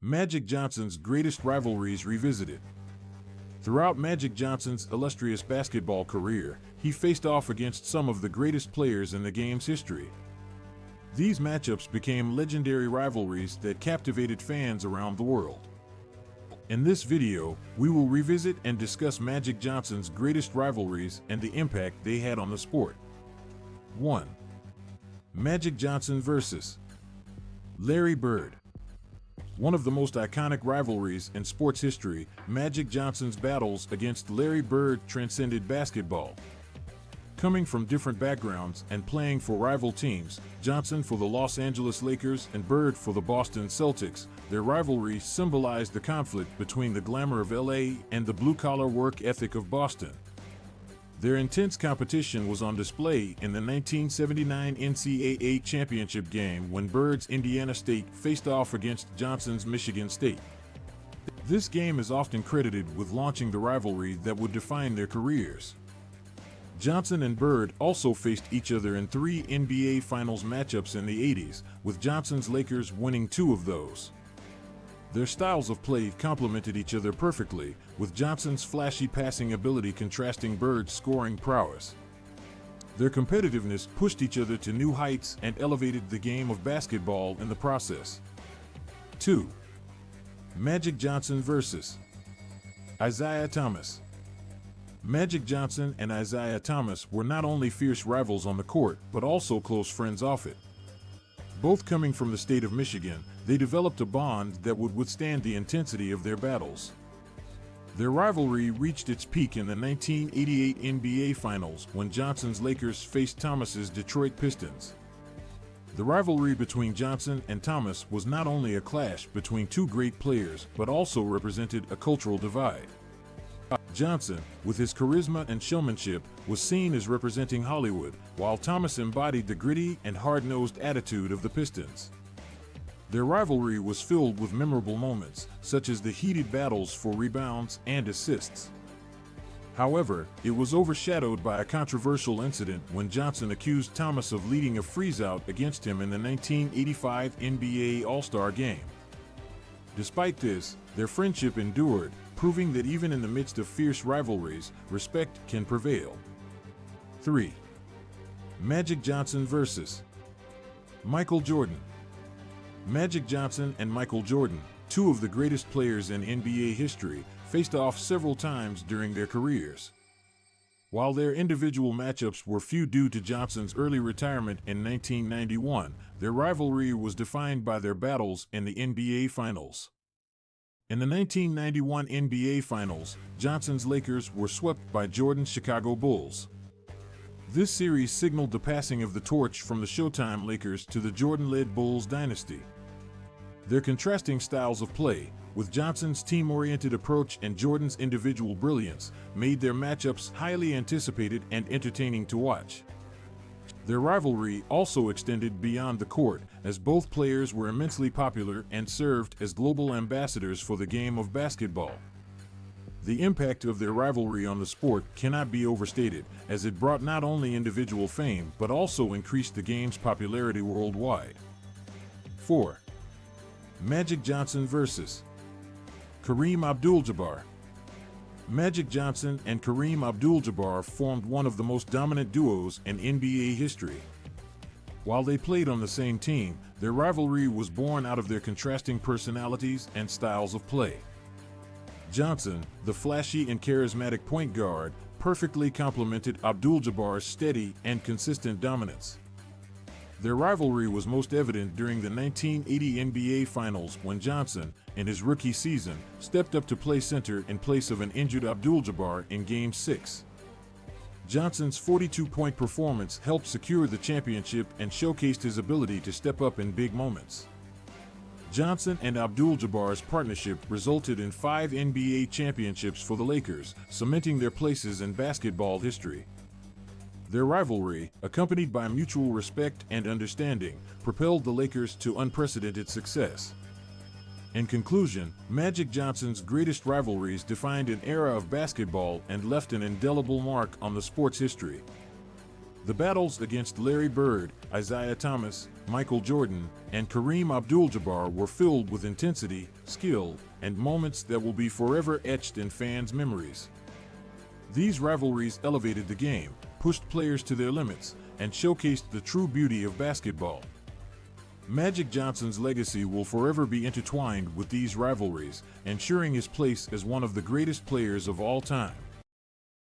Magic Johnson's greatest rivalries revisited. Throughout Magic Johnson's illustrious basketball career, he faced off against some of the greatest players in the game's history. These matchups became legendary rivalries that captivated fans around the world. In this video, we will revisit and discuss Magic Johnson's greatest rivalries and the impact they had on the sport. 1. Magic Johnson vs. Larry Bird. One of the most iconic rivalries in sports history, Magic Johnson's battles against Larry Bird transcended basketball. Coming from different backgrounds and playing for rival teams, Johnson for the Los Angeles Lakers and Bird for the Boston Celtics, their rivalry symbolized the conflict between the glamour of LA and the blue-collar work ethic of Boston. Their intense competition was on display in the 1979 NCAA championship game when Bird's Indiana State faced off against Johnson's Michigan State. This game is often credited with launching the rivalry that would define their careers. Johnson and Bird also faced each other in 3 NBA Finals matchups in the 80s, with Johnson's Lakers winning 2 of those. Their styles of play complemented each other perfectly, with Johnson's flashy passing ability contrasting Bird's scoring prowess. Their competitiveness pushed each other to new heights and elevated the game of basketball in the process. 2. Magic Johnson vs. Isiah Thomas. Magic Johnson and Isiah Thomas were not only fierce rivals on the court, but also close friends off it. Both coming from the state of Michigan, they developed a bond that would withstand the intensity of their battles. Their rivalry reached its peak in the 1988 NBA Finals when Johnson's Lakers faced Thomas's Detroit Pistons. The rivalry between Johnson and Thomas was not only a clash between two great players, but also represented a cultural divide. Johnson, with his charisma and showmanship, was seen as representing Hollywood, while Thomas embodied the gritty and hard-nosed attitude of the Pistons. Their rivalry was filled with memorable moments, such as the heated battles for rebounds and assists. However, it was overshadowed by a controversial incident when Johnson accused Thomas of leading a freeze-out against him in the 1985 NBA All-Star Game. Despite this, their friendship endured, proving that even in the midst of fierce rivalries, respect can prevail. 3. Magic Johnson vs. Michael Jordan. Magic Johnson and Michael Jordan, two of the greatest players in NBA history, faced off several times during their careers. While their individual matchups were few due to Johnson's early retirement in 1991, their rivalry was defined by their battles in the NBA Finals. In the 1991 NBA Finals, Johnson's Lakers were swept by Jordan's Chicago Bulls. This series signaled the passing of the torch from the Showtime Lakers to the Jordan-led Bulls dynasty. Their contrasting styles of play, with Johnson's team-oriented approach and Jordan's individual brilliance, made their matchups highly anticipated and entertaining to watch. Their rivalry also extended beyond the court, as both players were immensely popular and served as global ambassadors for the game of basketball. The impact of their rivalry on the sport cannot be overstated, as it brought not only individual fame but also increased the game's popularity worldwide. 4. Magic Johnson vs. Kareem Abdul-Jabbar. Magic Johnson and Kareem Abdul-Jabbar formed one of the most dominant duos in NBA history. While they played on the same team, their rivalry was born out of their contrasting personalities and styles of play. Johnson, the flashy and charismatic point guard, perfectly complemented Abdul-Jabbar's steady and consistent dominance. Their rivalry was most evident during the 1980 NBA Finals when Johnson, in his rookie season, stepped up to play center in place of an injured Abdul-Jabbar in Game 6. Johnson's 42-point performance helped secure the championship and showcased his ability to step up in big moments. Johnson and Abdul-Jabbar's partnership resulted in 5 NBA championships for the Lakers, cementing their places in basketball history. Their rivalry, accompanied by mutual respect and understanding, propelled the Lakers to unprecedented success. In conclusion, Magic Johnson's greatest rivalries defined an era of basketball and left an indelible mark on the sport's history. The battles against Larry Bird, Isiah Thomas, Michael Jordan, and Kareem Abdul-Jabbar were filled with intensity, skill, and moments that will be forever etched in fans' memories. These rivalries elevated the game, pushed players to their limits, and showcased the true beauty of basketball. Magic Johnson's legacy will forever be intertwined with these rivalries, ensuring his place as one of the greatest players of all time.